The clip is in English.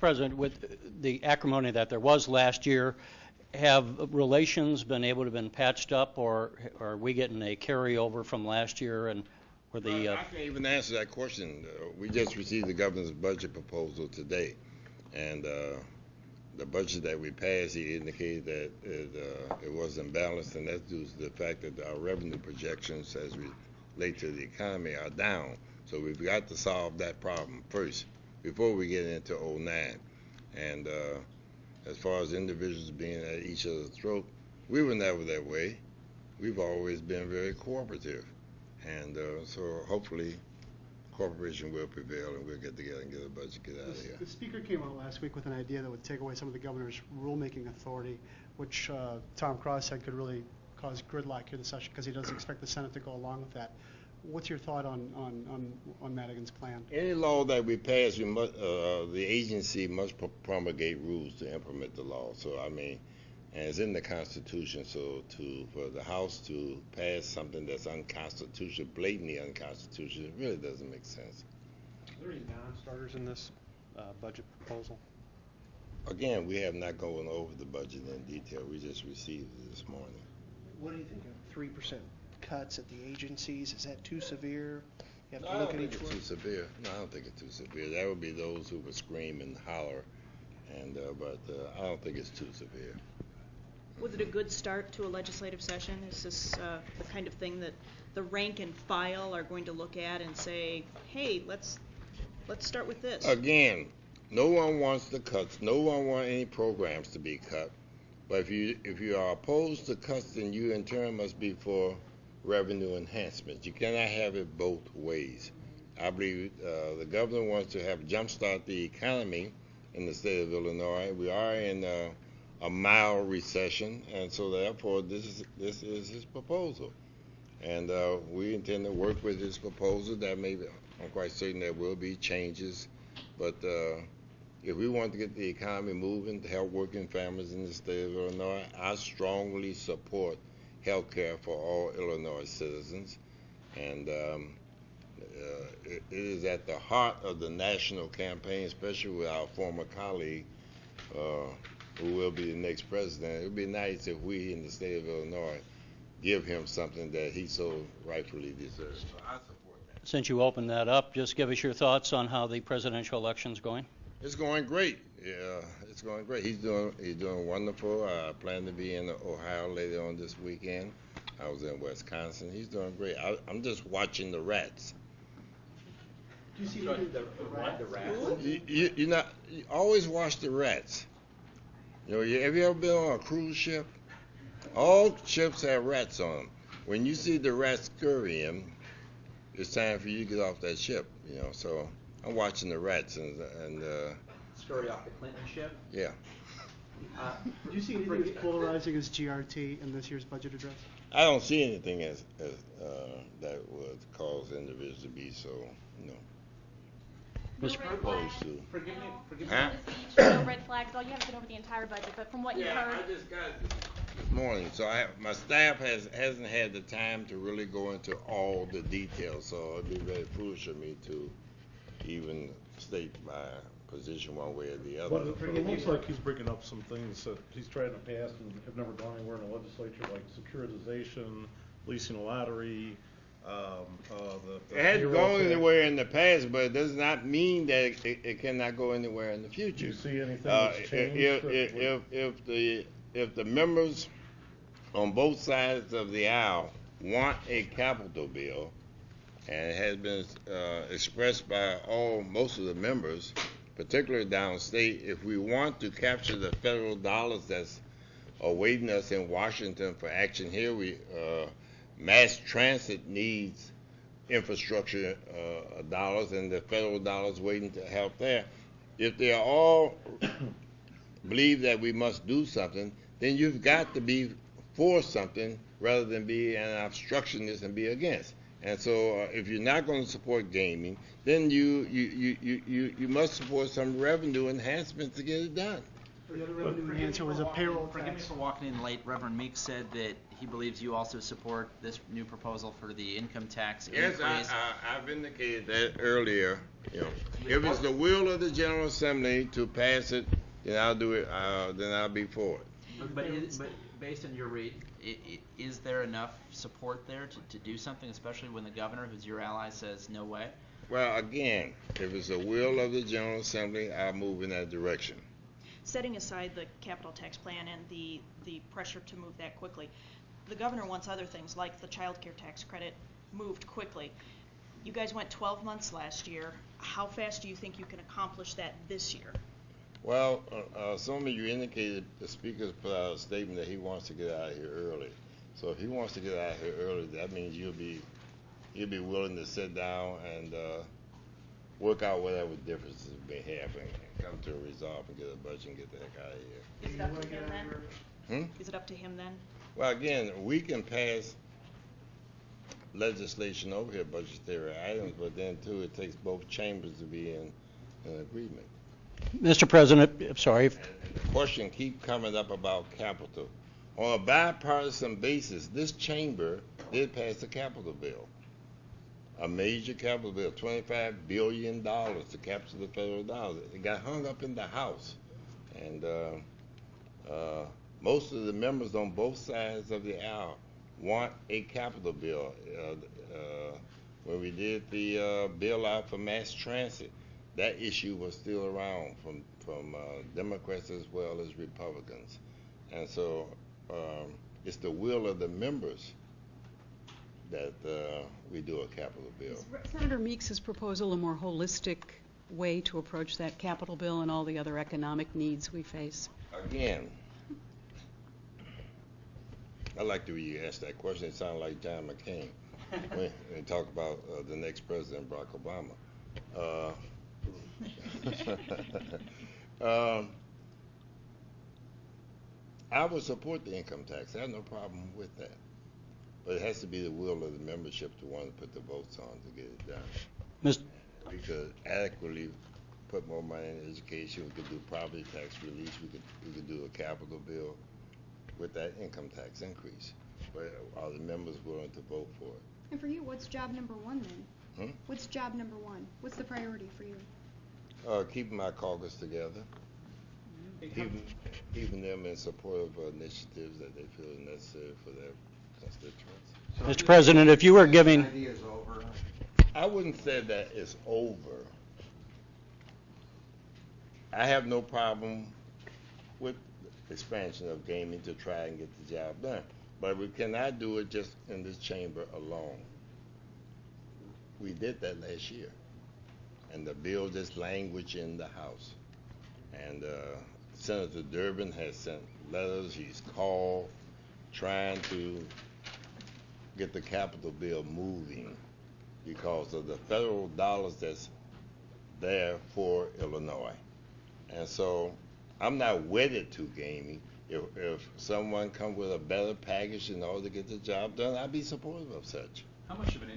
President, with the acrimony that there was last year, have relations been able to been patched up, or are we getting a carryover from last year? And where the I can't even answer that question. We just received the governor's budget proposal today, and the budget that we passed, he indicated that it wasn't balanced, and that's due to the fact that our revenue projections as we relate to the economy are down. So we've got to solve that problem first before we get into 09. And as far as individuals being at each other's throat, we were never that way. We've always been very cooperative. And so hopefully cooperation will prevail and we'll get together and get a budget, get out of here. The Speaker came out last week with an idea that would take away some of the governor's rulemaking authority, which Tom Cross said could really cause gridlock here in the session because he doesn't expect the Senate to go along with that. What's your thought on Madigan's plan? Any law that we pass, we must, the agency must promulgate rules to implement the law. So I mean, and it's in the Constitution. So for the House to pass something that's unconstitutional, blatantly unconstitutional, it really doesn't make sense. Are there any non-starters in this budget proposal? Again, we have not gone over the budget in detail. We just received it this morning. What do you think of 3% cuts at the agencies? Is that too severe? You have to I look don't at think each it's one. too severe. No, I don't think it's too severe. That would be those who would scream and holler, and but I don't think it's too severe. Was it a good start to a legislative session? Is this the kind of thing that the rank and file are going to look at and say, hey, let's start with this? Again, no one wants the cuts. No one wants any programs to be cut. But if you are opposed to cuts, then you in turn must be for revenue enhancement. You cannot have it both ways. I believe the governor wants to have jumpstart the economy in the state of Illinois. We are in a mild recession, and so therefore this is his proposal. And we intend to work with his proposal. That may be, I'm quite certain there will be changes, but if we want to get the economy moving to help working families in the state of Illinois, I strongly support health care for all Illinois citizens. And it is at the heart of the national campaign, especially with our former colleague who will be the next president. It would be nice if we in the state of Illinois give him something that he so rightfully deserves. So I support that. Since you opened that up, just give us your thoughts on how the presidential election's going. It's going great. Yeah, it's going great. He's doing wonderful. I plan to be in Ohio later on this weekend. I was in Wisconsin. He's doing great. I'm just watching the rats. Do you see the rats? You always watch the rats. You know, have you ever been on a cruise ship? All ships have rats on them. When you see the rats scurrying, it's time for you to get off that ship. You know, so I'm watching the rats and Scurry off the Clinton ship? Yeah. Do you see anything as polarizing as GRT in this year's budget address? I don't see anything as that would cause individuals to be so, you know, opposed to. Forgive me. Huh? No red flags. All you haven't been over the entire budget, but from what you've heard. I just got it this morning, so my staff hasn't had the time to really go into all the details. So it'd be very foolish of me to even state my position one way or the other. But it looks like he's bringing up some things that he's tried in the past and have never gone anywhere in the legislature, like securitization, leasing a lottery. It hasn't gone anywhere in the past, but it does not mean that it cannot go anywhere in the future. Do you see anything that's changed? If the members on both sides of the aisle want a capital bill, and it has been expressed by most of the members, particularly downstate, if we want to capture the federal dollars that's awaiting us in Washington for action here, mass transit needs infrastructure dollars, and the federal dollars waiting to help there. If they all believe that we must do something, then you've got to be for something rather than be an obstructionist and be against. And so if you're not going to support gaming, then you must support some revenue enhancements to get it done. The other revenue enhancer was a payroll Forgive me tax. for walking in late. Reverend Meeks said that he believes you also support this new proposal for the income tax Yes, increase. I've indicated that earlier. You know, if it's the will of the General Assembly to pass it, then I'll do it. Then I'll be for it. But based on your read, is there enough support there to do something, especially when the governor, who's your ally, says no way? Well, again, if it's the will of the General Assembly, I'll move in that direction. Setting aside the capital tax plan and the pressure to move that quickly, the governor wants other things like the child care tax credit moved quickly. You guys went 12 months last year. How fast do you think you can accomplish that this year? Well, some of you indicated the speaker's put out a statement that he wants to get out of here early. So if he wants to get out of here early, that means you'll be willing to sit down and work out whatever differences may have and come to a resolve and get a budget and get the heck out of here. Is it up to him then? Hmm? Is it up to him then? Well, again, we can pass legislation over here, budgetary items, but then too, it takes both chambers to be in agreement. Mr. President, I'm sorry. And the question keep coming up about capital. On a bipartisan basis, this chamber did pass a capital bill. A major capital bill, $25 billion to capture the federal dollars. It got hung up in the House. And most of the members on both sides of the aisle want a capital bill. When we did the bailout for mass transit, that issue was still around from Democrats as well as Republicans. And so it's the will of the members that we do a capital bill. Is Senator Meeks's proposal a more holistic way to approach that capital bill and all the other economic needs we face? Again, I like the way you asked that question. It sounded like John McCain when they talk about the next president, Barack Obama. I would support the income tax. I have no problem with that. But it has to be the will of the membership to want to put the votes on to get it done. Ms. We could adequately put more money in education. We could do property tax release. We could do a capital bill with that income tax increase. But are the members willing to vote for it? And for you, what's job number one then? What's job number one? What's the priority for you? Keeping my caucus together. Keeping them in support of initiatives that they feel are necessary for their constituents. Mr. President, if you were giving, I wouldn't say that it's over. I have no problem with expansion of gaming to try and get the job done. But we cannot do it just in this chamber alone. We did that last year. And the bill just languished in the House. And Senator Durbin has sent letters. He's called trying to get the capital bill moving because of the federal dollars that's there for Illinois. And so I'm not wedded to gaming. If someone comes with a better package in order to get the job done, I'd be supportive of such. How much of an